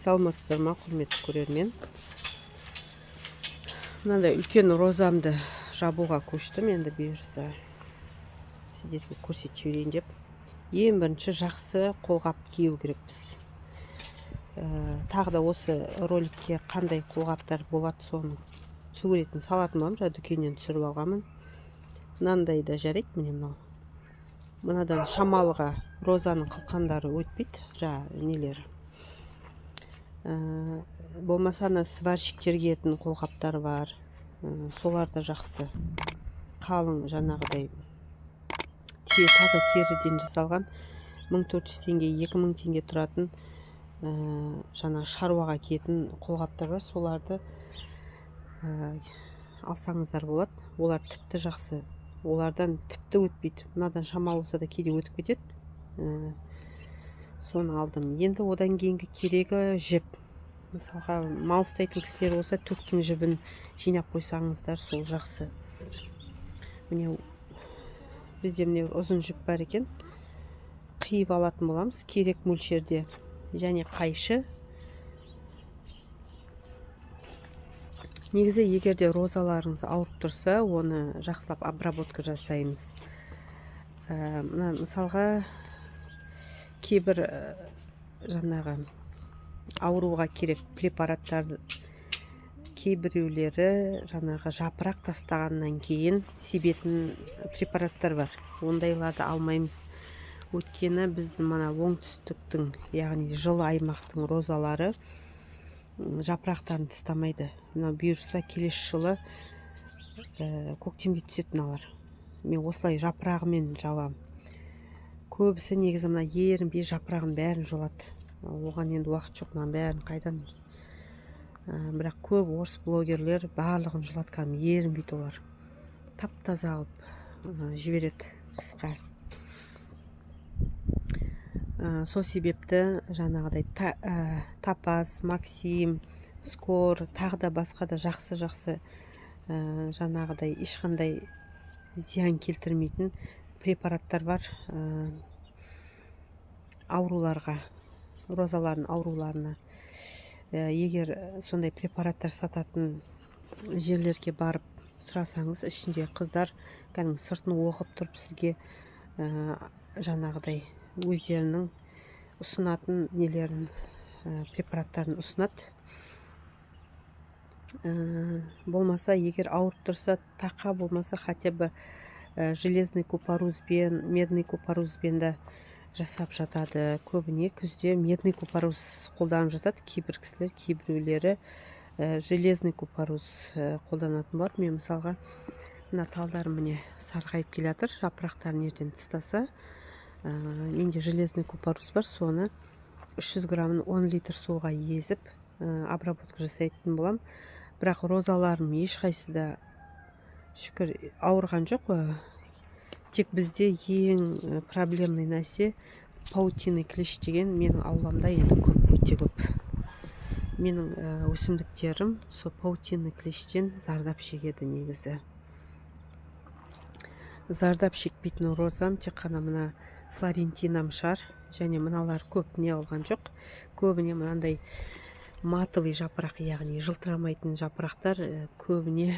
Саламатсыздар ма, құрметті көрермен? Мынандай үлкен розамды жабуға көштім. Енді бұйырса сіздерге көрсетіп жіберейін деп. Ең бірінші жақсы қолғап кию керекпіз. Тағы да осы роликке қандай қолғаптар болады, соны суретін салатын боламын. Жаңа дүкеннен түсіріп алғанмын. Мынандай да жарайды, міне мынау. Мынадан шамалыға розаның қылқандары өтпейді, нелер. Болмаса сварщиктерге киетін қолғаптар бар. Солар да жақсы. Қалың жаңағыдай таза теріден жасалған 1400 теңге, 2000 теңге тұратын жаңа шаруаға киетін қолғаптар бар. Соларды алсаңыздар болады. Олар тіпті жақсы. Олардан тіпті өтпейді. Мынадан шамалы болса да кейде өтіп кетеді. Соны алдым. Енді одан кейінгі керегі жіп. Мысалға, мал ұстайтын кісілер болса, төктің жібін жинап қойсаңыздар, сол жақсы. Міне, бізде міне ұзын жіп бар екен. Қиып алатын боламыз, керек мөлшерде. Және қайшы. Негізі, егерде розаларыңыз ауырып тұрса, оны жақсылап обработка жасаймыз. Мысалға, кейбір жаңағы ауруға керек препараттар, кейбіреулері жаңағы жапырақ тастағаннан кейін себетін препараттар бар. Ондайларды алмаймыз. Өйткені біз мына оңтүстіктің, яғни жылы аймақтың розалары жапырақтарын тастамайды. Мына бұйырса келесі жылы көктемде түсетін алар. Мен осылай жапырағымен жабам. Көбісі негізі мына ерінбей жапырағын бәрін жұлады. Оған енді уақыт жоқ, мына бәрін қайдан. Бірақ көп орыс блогерлер барлығын жұлатқан, ерінбейді олар. Тап-таза алып жібереді қысқа. Сол себепті жаңағыдай Топаз, Максим, Скор, тағы да басқа да жақсы жаңағыдай ешқандай зиян келтірмейтін препараттар бар ауруларға, розалардың ауруларына. Егер сондай препараттар сататын жерлерге барып сұрасаңыз, ішінде қыздар кәдімгі сыртын оқып тұрып сізге жаңағыдай өздерінің ұсынатын нелерін, препараттарын ұсынады. Болмаса, егер ауырып тұрса, тақа болмаса, хотя бы железный купорузбен, медный купорузбен да жасап жатады. Көбіне күзде медный купороз қолданып жатады. Кейбір кісілер, кейбіреулері железный купороз қолданатын бар. Мен мысалға, мына талдарым міне сарғайып келе жатыр. Жапырақтарын ертең тастаса, менде железный купороз бар. Соны 300 грамын 10 литр суға езіп, обработка жасайтын болам. Бірақ розаларым ешқайсы да шүкір ауырған жоқ. Тек бізде ең проблемный нәрсе паутинный клещ деген менің ауламда енді көп, өте көп. Менің өсімдіктерім сол паутинный клещтен зардап шегеді негізі. Зардап шекпейтін розам тек қана мына Флорентинам шар, және мыналар көп не алған жоқ. Көбіне мынандай матовый жапырақ, яғни жылтырамайтын жапырақтар көбіне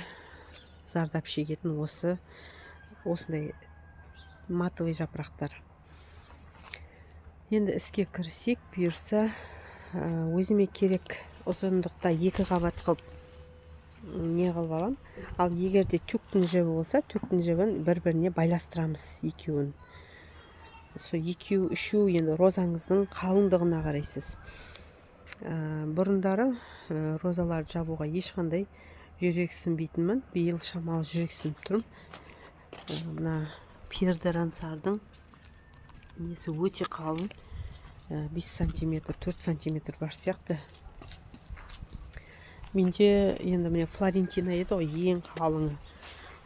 зардап шегетін осындай матовый жапырақтар. Енді іске кірсек, бұйырса өзіме керек ұзындықта 2 қабат қылып не қылып алам. Ал егерде төктің жібі болса, төктің жібін бір-біріне байластырамыз екеуін. Сол екеу, үшеу енді розаңыздың қалыңдығына қарайсыз. Бұрындары розаларды жабуға ешқандай жүрексінбейтінмін. Биыл шамалы жүрексініп тұрмын. Мына пердерансардың несі өте қалың. 5 сантиметр, 4 сантиметр бар сияқты. Менде енді міне Флорентина еді ғой, ең қалыңы.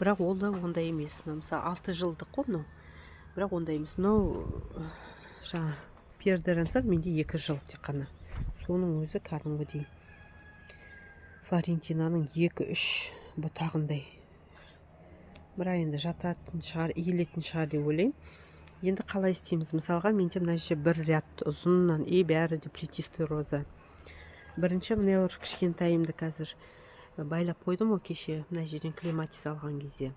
Бірақ ол да ондай емес. Мысалы 6 жылдық қой мынау. Бірақ ондай емес. Мынау жаңа пердерансар менде 2 жыл тек қана. Соның өзі кәдімгідей Флорентинаның 2-3 бұтағындай. Бірақ енді жататын шығар, иілетін шығар деп ойлаймын. Енді қалай істейміз? Мысалға, менде мына жерде бір ряд ұзыннан бәрі де плетистый роза. Бірінші міне бір кішкентайымды қазір байлап қойдым ғой кеше мына жерден клематис алған кезде.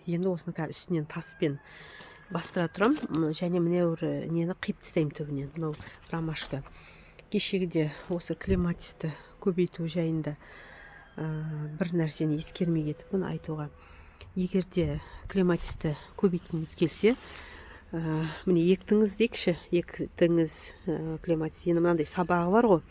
Енді осыны қазір үстінен таспен бастыра тұрам, және міне бір нені қиып тастаймын түбінен, мынау ромашка. Кешегіде осы клематисті көбейту жайында бір нәрсені ескермей кетіппін айтуға. Егерде клематисті көбейткіңіз келсе, міне ектіңіз дейікші, ектіңіз клематис, енді мынандай сабағы бар ғой,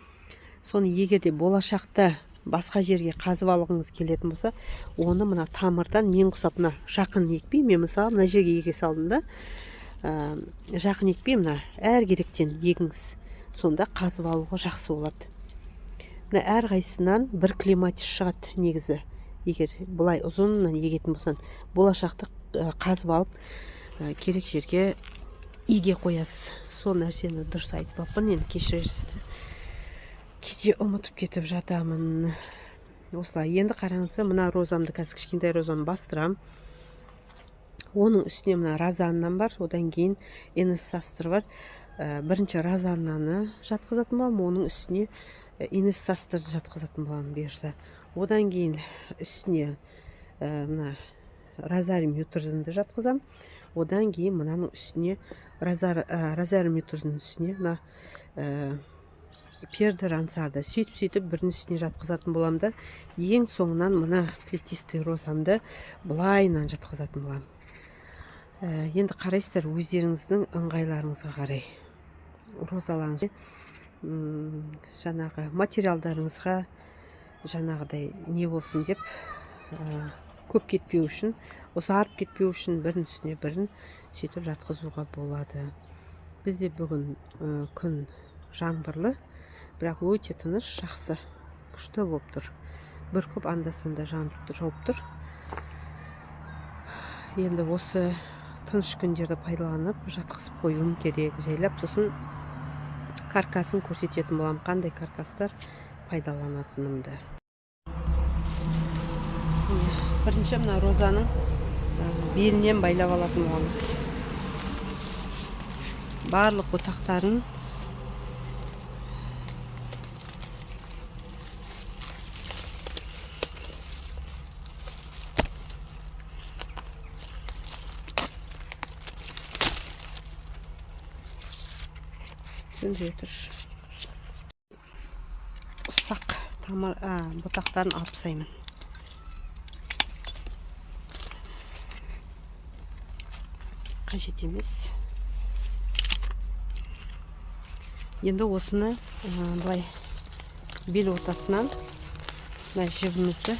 соны егерде болашақта басқа жерге қазып алғыңыз келетін болса, оны мына тамырдан мен құсап мына жақын екпей, мен мысалы мына жерге еге салдым да, жақын екпей мына әр керектен егіңіз, сонда қазып алуға жақсы болады. Мына әр қайсынан бір клематис шығады негізі. Егер бұлай ұзын егетін болсан, болашақты қазып алып, керек жерге иге қоясыз. Сол нәрсені дұрыс айтпаппын, енді кешірерсіздер. Кейде ұмытып кетіп жатамын. Осылай, енді қараңыздар, мына розамды, қазір кішкентай розамды бастырам. Оның үстіне мына розаннан бар, одан кейін энессастр бар. Бірінші розаннаны жатқызатын боламын, оның үстіне энессастрды жатқызатын боламын бұйырса. Одан кейін үстіне мына розариум ютурзинді жатқызам. Одан кейін мынаның үстіне розариум ютурзиннің үстіне мына пердерансарды сөйтіп бірінің үстіне жатқызатын боламын да, ең соңынан мына плетистый розамды былайынан жатқызатын боламын. Енді қарайсыздар, өздеріңіздің ыңғайларыңызға қарай. Розаларыңыз жаңағы материалдарыңызға жаңағыдай не болсын деп, көп кетпеу үшін, осы арып кетпеу үшін бірін үстіне бірін сөйтіп жатқызуға болады. Бізде бүгін күн жаңбырлы, бірақ өте тыныш, жақсы, күшті болып тұр. Бүркіп анда-санда жауып тұр. Енді осы тыныш күндерді пайдаланып жатқызып қоюым керек, жайлап, сосын каркасын көрсететін боламын, қандай каркастар пайдаланатынымды. Бірінші мына розаның белінен байлап алатын боламыз. Барлық бұтақтарын ұсақ бұтақтарын алып тастаймын. Қажет емес. Енді осыны былай бел ортасынан мына жібімізді,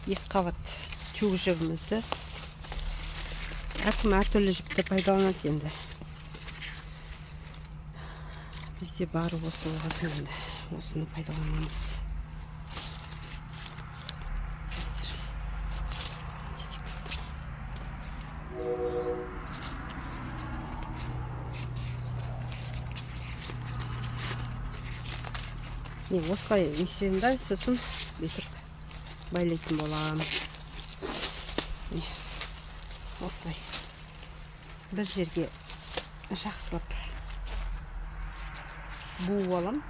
екі қабат чуг жібімізді, әркім әртүрлі жіпті пайдаланады енді. Бізде бары осы болғасын, енді осыны пайдаланамыз. Осылай несенді, сосын бетіріп байлайтын болам. Осылай бір жерге жақсылап буып алам.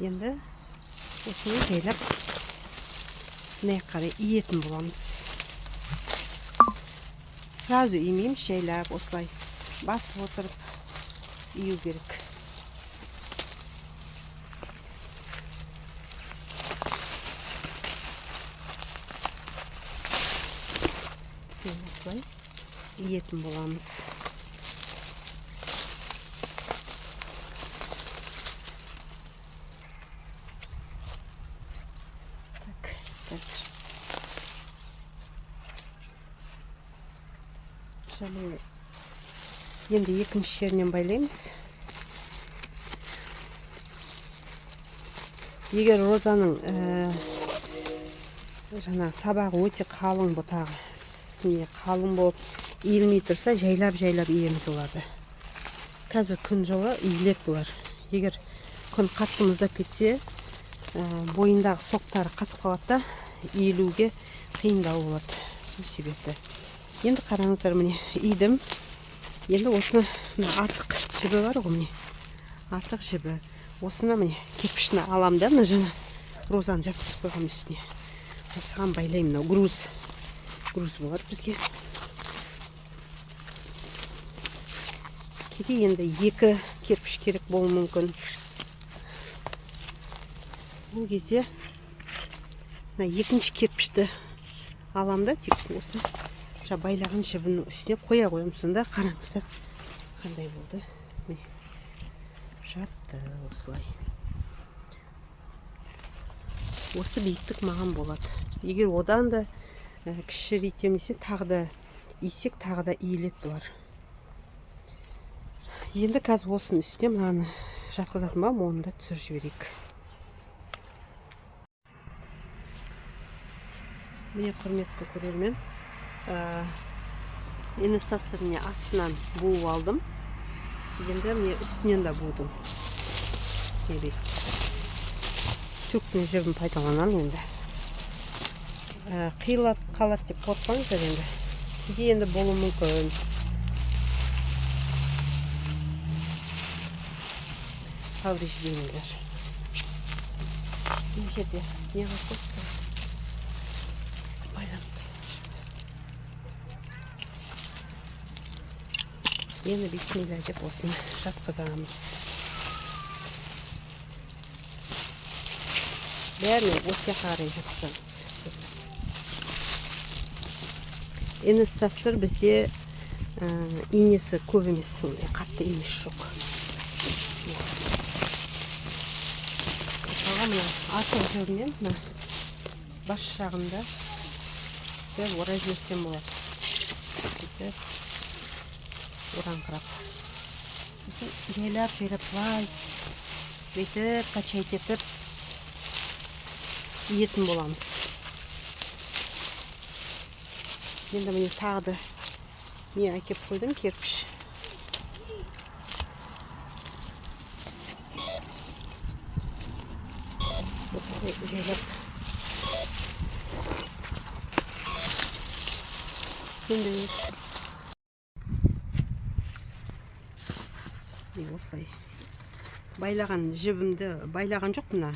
Енді осыны жайлап мына қарай иетін боламыз. Сразу имеймін, жайлап осылай басып отырып ию керек. Осылай иетін боламыз. Енді екінші жерінен байлаймыз. Егер розаның жаңа сабағы өте қалың, бұтағы қалың болып иілмей тұрса, жайлап иеміз оларды. Қазір күн жылы иілет бұлар. Егер күн қатты мұздап кетсе, бойындағы соқтары қатып қалады да, иілуге қиындау болады. Сол себепті. Енді қараңыздар, міне идім. Енді осыны артық жібі бар ғой, міне. Артық жібі. Осыны міне кепішіне алам да, мына жаңа розаны жапқызып қойғам үстіне. Осыған байлаймын, мынау груз болады бізге. Кейде енді 2 кірпіш керек болуы мүмкін. Бұл кезде екінші кірпішті алам да, тек осы байлаған жібінің үстіне қоя қоям. Сонда қараңыздар қандай болды. Міне жатты осылай. Осы биіктік маған болады. Егер одан да кішірейтем десе, тағы да иісек, тағы да иілет бұлар. Енді қазір осының үстіне мынаны жатқызатын ба, оны да түсіріп жіберейік. Міне құрметті көрермен, инесасырыне астынан буып алдым. Енді міне үстінен де будым. Түктің жібін пайдаланам енді. Қиылап қалады деп қорықпаңыздар енді. Кейде енді болуы мүмкін. Повреждениялар. Бұл жерде не қосып? Енді бисмилля деп осыны жатқызамыз. Бәріне осы қарай жатқызамыз. Инесасыр бізде инесі көп емес, сондай қатты инесі жоқ. Мына артық жібінен бас жағында орай жіберсем болады. Ораңқырап. Жайлап былай бүйтіп, қачайт етіп етін боламыз. Енді міне тағы да не әкеп қойдым, кірпіш. Осылай жайлап. Енді осылай байлаған жібімді байлаған жоқ, мына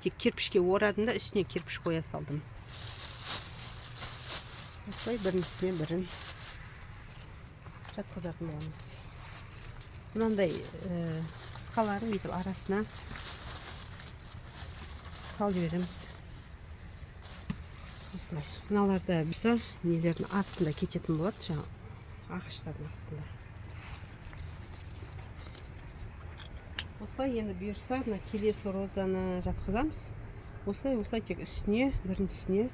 тек кірпішке орадым да, үстіне кірпіш қоя салдым. Осылай бірін үстіне бірін жатқызатын боламыз. Мынандай қысқаларын бүйтіп арасына салып жібереміз. Осылай. Мыналарда бұса нелердің астында кететін болады, жаңа ағаштардың астында. Осылай енді бұйырса, мына келесі розаны жатқызамыз. Осылай тек үстіне, бірін үстіне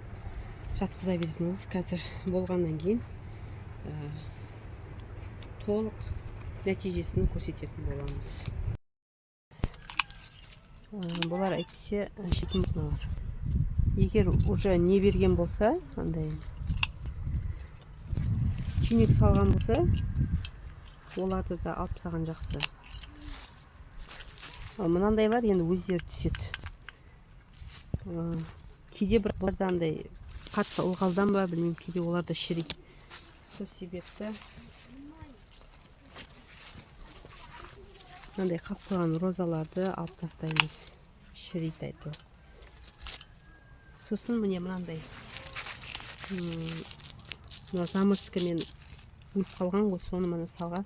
жатқыза беретін боламыз. Қазір болғаннан кейін толық нәтижесін көрсететін боламыз. Бұлар әйтпесе шетін мыналар. Егер уже не берген болса, андай түйнек салған болса, оларды да алып тастаған жақсы. Мынандайлар енді өздері түседі. Кейде бұларда андай қатты ылғалдан ба, білмеймін, кейде оларда шірейді. Сол себепті мынандай қалып қойған розаларды алып тастаймыз. Шірейді айту. Сосын міне мынандай замырскімен өліп қалған ғой, соны мына салға.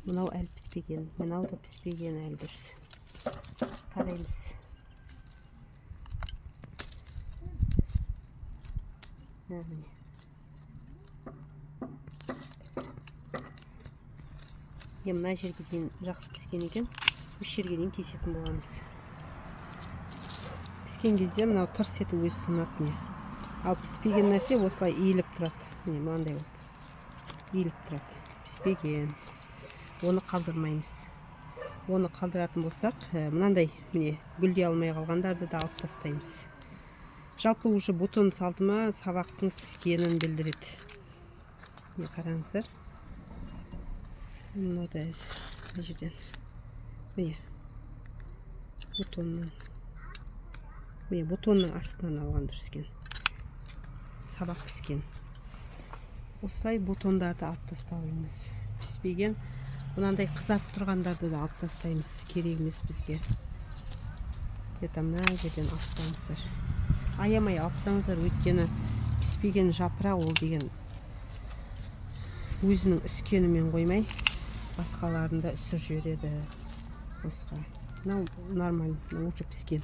Мынау әлі піспеген, мынау да піспеген әлі дұрыс. Қараймыз. Мына жерге дейін жақсы піскен екен, үш жерге дейін кесетін боламыз. Піскен кезде мынау тырс еті өзі сынады не. Ал піспеген нәрсе осылай иіліп тұрады. Міне мынандай иіліп тұрады. Піспеген. Оны қалдырмаймыз. Оны қалдыратын болсақ, мынандай міне гүлдей алмай қалғандарды да алып тастаймыз. Жалпы уже бутон салдыма сабақтың піскенін білдіреді. Міне қараңыздар. Мынада жерден. Міне бутонның міне бутонның астынан алған дүріскен сабақ піскен. Осылай бутондарды алып тастаймыз. Піспеген мынандай қызарып тұрғандарды да алып тастаймыз, керек емес бізге. Где-то мына жерден алып тастаңыздар. Аямай алып тастаңыздар, өйткені піспеген жапырақ ол деген өзінің үскенімен қоймай, басқаларында үсір жібереді. Осыға. Мынау нормально, уже піскен.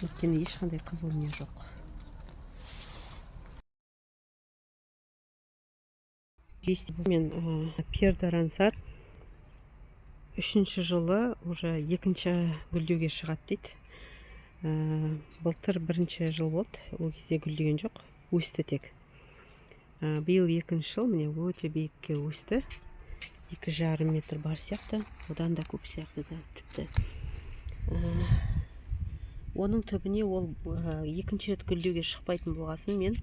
Өйткені ешқандай қызыл не жоқ. Мен пердарансар 3-ші жылы уже 2-ші гүлдеуге шығады дейді. Былтыр 1-ші жыл болды, ол кезде гүлдеген жоқ, өсті тек. Биыл 2-ші жыл міне өте биікке өсті. 2,5 метр бар сияқты, одан да көп сияқты да тіпті. Оның түбіне ол 2-ші рет гүлдеуге шықпайтын болғасын мен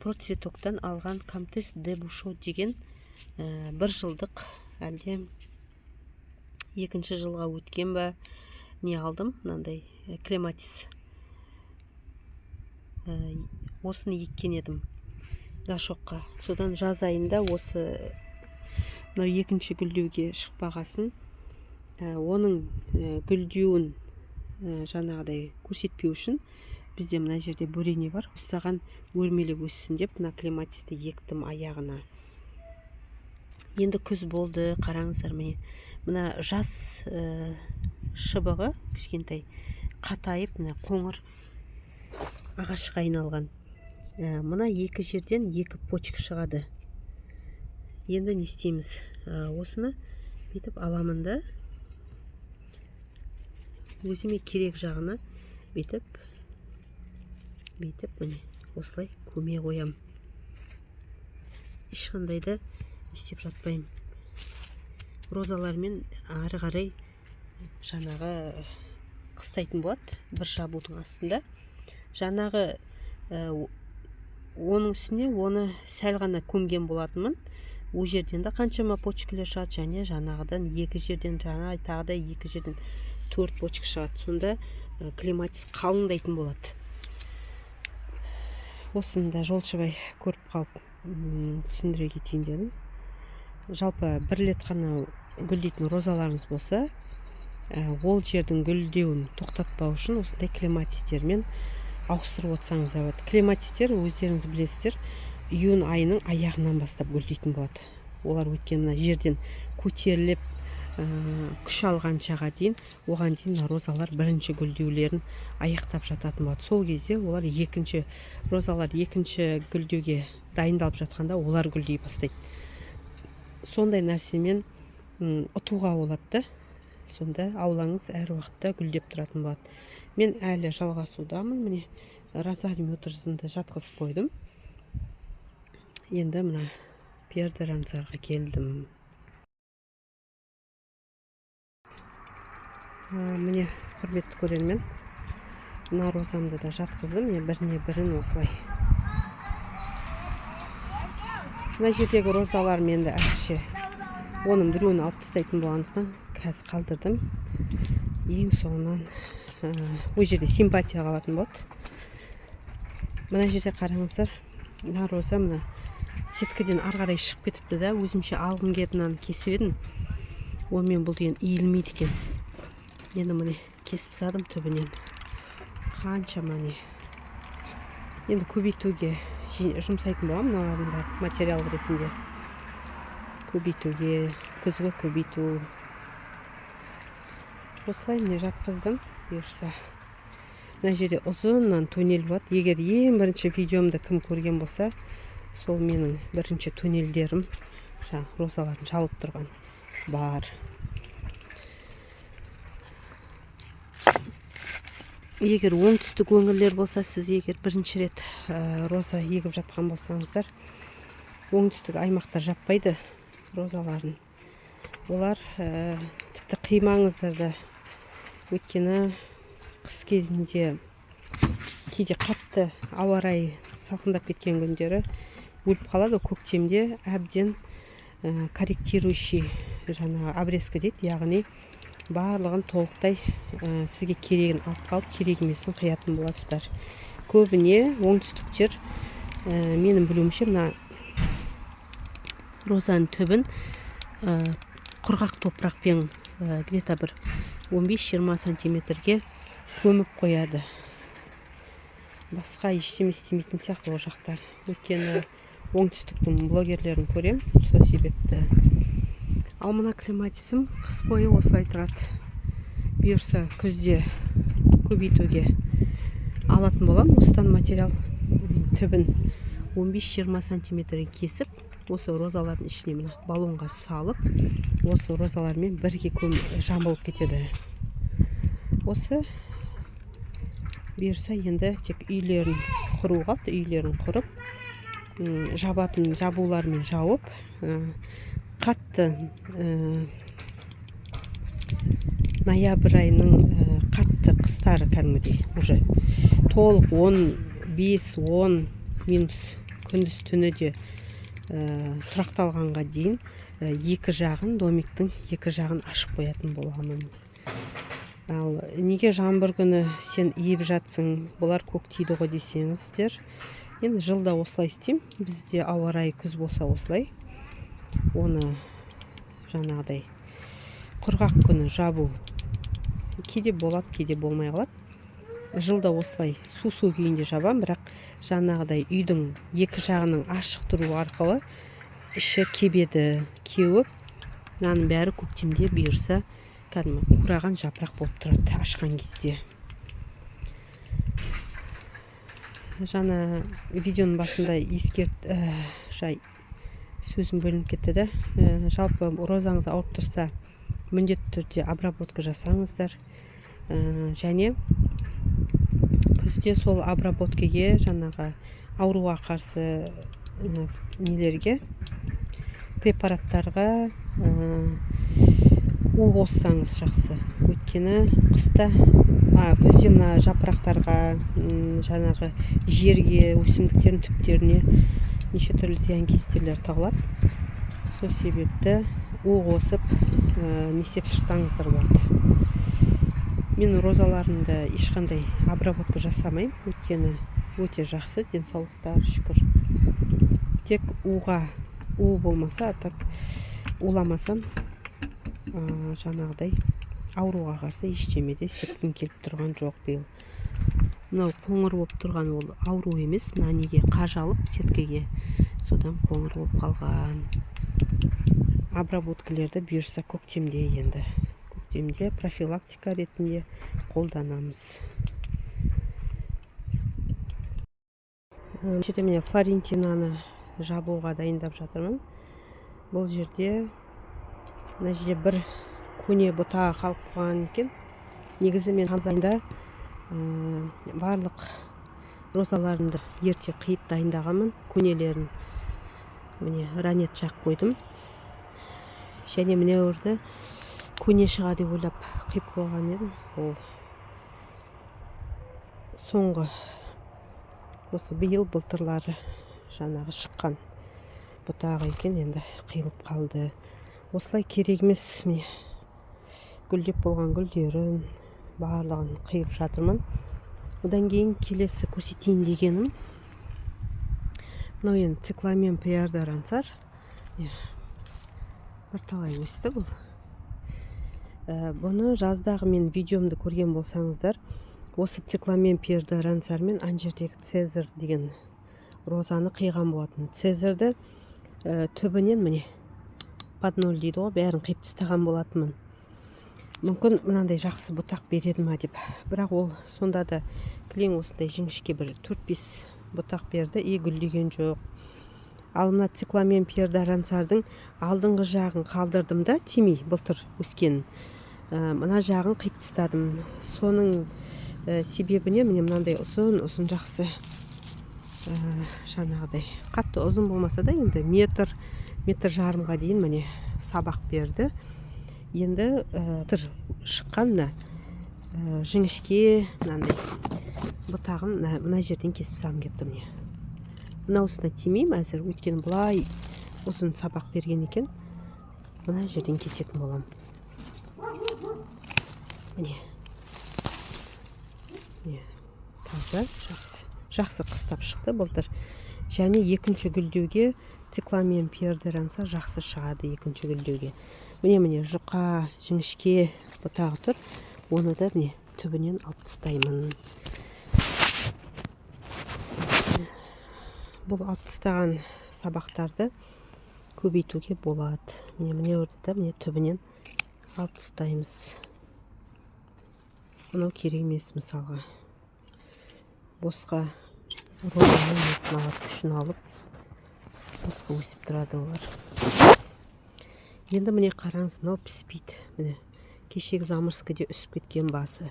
процветоктан алған Comtesse de Bouchot деген 1 жылдық әлде 2-ші жылға өткен ба не алдым, мынандай клематис. Осыны еккен едім гашокқа. Содан жаз айында осы 2-ші гүлдеуге шықпағасын, оның гүлдеуін жаңағыдай көрсетпеу үшін бізде мына жерде бөрене бар, ұстаған өрмелеп өссін деп мына клематисті ектім аяғына. Енді күз болды, қараңыздар міне. Мына жас шыбығы кішкентай қатайып, мына қоңыр ағашқа айналған. Мына 2 жерден 2 почка шығады. Енді не істейміз? Осыны бүйтіп аламын да, өзіме керек жағына бүйтіп міне осылай көме қоям. Ешқандай да істеп жатпаймын. Розалармен ары қарай жаңағы қыстайтын болады, бір жабудың астында. Жаңағы оның үстіне оны сәл ғана көмген болатынмын. О жерден де қаншама почкілер шығады, және жаңағыдан 2 жерден, жаңа тағы да 2 жерден 4 почка шығады. Сонда клематис қалыңдайтын болады. Осыны да жолшыбай көріп қалып түсіндіре кетейін дедім. Жалпы 1 рет қана гүлдейтін розаларыңыз болса, ол жердің гүлдеуін тоқтатпау үшін осындай клематистермен ауыстырып отырсаңыздар болады. Клематистер өздеріңіз білесіздер, июнь айының аяғынан бастап гүлдейтін болады. Олар өткен мына жерден көтеріліп күш алғаншаға дейін, оған дейін розалар 1-ші гүлдеулерін аяқтап жататын болады. Сол кезде олар розалар 2-ші гүлдеуге дайындалып жатқанда олар гүлдей бастайды. Сондай нәрсемен ұтуға болады. Сонда аулаңыз әр уақытта гүлдеп тұратын болады. Мен әлі жалғасудамын. Міне розариум отырғызында жатқызып қойдым. Енді мына пердарансарға келдім. Міне құрметті көрермен, мына розамды да жатқыздым. Мен бірін осылай. Мына жердегі розалар менді әкше оның біреуін алып тастайтын болғандықтан қазір қалдырдым. Ең соңынан о жерде симпатия қалатын болады. Мына жерде қараңыздар, мына роза мына сеткіден ары қарай шығып кетіпті да, өзімше алғым келіп мынаны кесіп едім. Онымен бұл деген иілмейді екен. Енді міне кесіп тастадым түбінен. Қаншама не. Енді көбейтуге жұмсайтын боламын мыналардың да материал ретінде. Көбейтуге, күзгі көбейту. Осылай міне жатқыздым. Бұйырса. Мына жерде ұзыннан тоннель болады. Егер ең бірінші видеомды кім көрген болса, сол менің бірінші тоннельдерім, розаларын жалып тұрған бар. Егер оңтүстік өңірлер болса, сіз егер бірінші рет роза егіп жатқан болсаңыздар, оңтүстік аймақтар жаппайды розаларын. Олар тіпті қимаңыздар, өйткені қыс кезінде кейде қатты ауа райы салқындап кеткен күндері өліп қалады. Көктемде әбден корректирующий жаңағы обрезка дейді, яғни барлығын толықтай сізге керегін алып қалып керек емесін қиятын боласыздар. Көбіне оңтүстіктер менің білуімше мына розаның түбін құрғақ топырақпен где-то бір 15-20 сантиметрге көміп қояды. Басқа ештеме істемейтін сияқты ол жақтар. Өйткені оңтүстіктің блогерлерін көрем, сол себепті. Ал мына клематисім қыс бойы осылай тұрады. Бұйырса күзде көбейтуге алатын болам. Осыдан материал түбін 15-20 сантиметрге кесіп, осы розалардың ішіне мына баллонға салып, осы розалармен бірге жамылып кетеді. Осы бұйырса енді тек үйлерін құру қалды. Үйлерін құрып, жабатын жабулармен жауып, қатты ноябрь айының қатты қыстары кәдімгідей уже толық 15-10 минус күндіз түні де тұрақталғанға дейін екі жағын, домиктің екі жағын ашып қоятын боламын. Ал неге жаңбыр күні сен иіп жатсың, бұлар көктейді ғой десеңіздер, енді жылда осылай істеймін. Бізде ауа райы күз болса осылай. Оны жаңағыдай құрғақ күні жабу кейде болады, кейде болмай қалады. Жылда осылай су күйінде жабам, бірақ жаңағыдай үйдің екі жағының ашық тұру арқылы іші кебеді, кеуіп, мынаның бәрі көктемде бұйырса кәдімгі қураған жапырақ болып тұрады ашқан кезде. Жаңа видеоның басында жай сөзім бөлініп кетті де. Жалпы розаңыз ауырып тұрса, міндетті түрде обработка жасаңыздар. Және күзде сол обработкеге жаңағы ауруға қарсы нелерге, препараттарға у қоссаңыз жақсы. Өйткені қыста күзде мына жапырақтарға, жаңағы жерге, өсімдіктердің түптеріне неше түрлі зиянкестерлер тағылады. Сол себепті у қосып не істеп шықсаңыздар болады. Мен розаларымды ешқандай обработка жасамаймын, өйткені өте жақсы, денсаулықтары шүкір. Тек у болмаса, так уламасам, жаңағыдай ауруға қарсы ештемеде сепкім келіп тұрған жоқ биыл. Мынау қоңыр болып тұрған ол ауру емес, мына неге қажалып сеткеге, содан қоңыр болып қалған. Обработкалерді бұйырса көктемде, енді көктемде профилактика ретінде қолданамыз. Жерде міне Флорентинаны жабуға дайындап жатырмын. Бұл жерде мына жерде бір көне бұта қалып қойған екен. Негізі мен тамыз айында барлық розаларымды ерте қиып дайындағанмын. Көнелерін міне ранет жақ қойдым. Және міне өрді көне шыға деп ойлап қиып қойған едім. Ол соңғы осы биыл былтырлары жаңағы шыққан бұтағы екен, енді қиылып қалды. Осылай керек емес, міне гүлдеп болған гүлдерін барлығын қиып жатырмын. Одан кейін келесі көрсетейін дегенім, мынау енді цикламен пиардарансар. Бірталай өсті бұл. Бұны жаздағы мен видеомды көрген болсаңыздар, осы цикламен пиардарансар мен ана жердегі Цезарь деген розаны қиған болатын. Цезарды түбінен міне под 0 дейді ғой, бәрін қиып тастаған болатынмын. Мүмкін мынандай жақсы бұтақ береді ма деп. Бірақ ол сонда да кілең осындай жіңішке бір 4-5 бұтақ берді, гүлдеген жоқ. Ал мына цикламен пиардарансардың алдыңғы жағын қалдырдым да, тимей былтыр өскен. Мына жағын қиып тастадым. Соның себебіне міне мынандай ұзын жақсы, жаңағыдай қатты ұзын болмаса да енді метр жарымға дейін міне сабақ берді. Енді шыққанына жіңішке мынандай бұтағын мына жерден кесіп салым кепті. Міне мынаусына тимеймін әзір, өйткені бұлай ұзын сабақ берген екен. Мына жерден кесетін болам. міне таза жақсы қыстап шықты былтыр. Және екінші гүлдеуге цикламен пердеранса жақсы шығады екінші гүлдеуге. Міне жұқа жіңішке бұтағы тұр. Оны да міне түбінен алып тастаймын. Бұл алып тастаған сабақтарды көбейтуге болады. Міне өрді да міне түбінен алып тастаймыз. Мынау керек емес мысалға. Босқа розаның несін алып, күшін алып, босқа өсіп тұрады олар. Енді міне қараңыз, мынау піспейді. Міне кешегі замырскіде үсіп кеткен басы.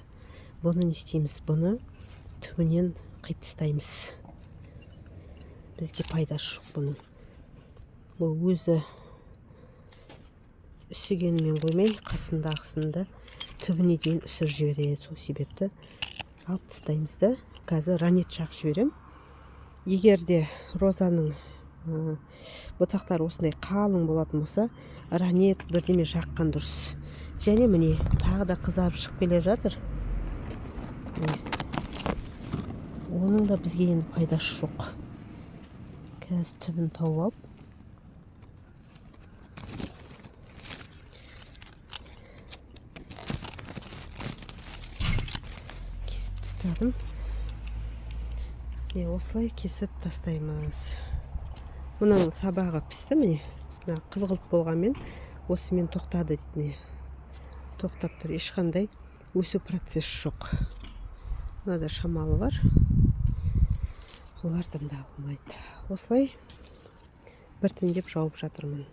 Бұны не істейміз? Бұны түбінен қиып тастаймыз. Бізге пайдасы жоқ бұның. Бұл өзі үсігенімен қоймай, қасындағысында түбіне дейін үсір жібереді. Сол себепті алып тастаймыз да. Қазір ранет жағып жіберем. Егер де розаның бұтақтары осындай қалың болатын болса, ранет бірдеме жаққан дұрыс. Және міне тағы да қызарып шығып келе жатыр. Оның да бізге енді пайдасы жоқ. Қазір түбін тауып алып, кесіп тастадым. Осылай кесіп тастаймыз. Мұның сабағы пісті міне. Қызғылт болғанмен осымен тоқтады дейді. Тоқтап тұр. Ешқандай өсу процесі жоқ. Мынада шамалы бар. Олардан да алмайды. Осылай біртіндеп жауып жатырмын.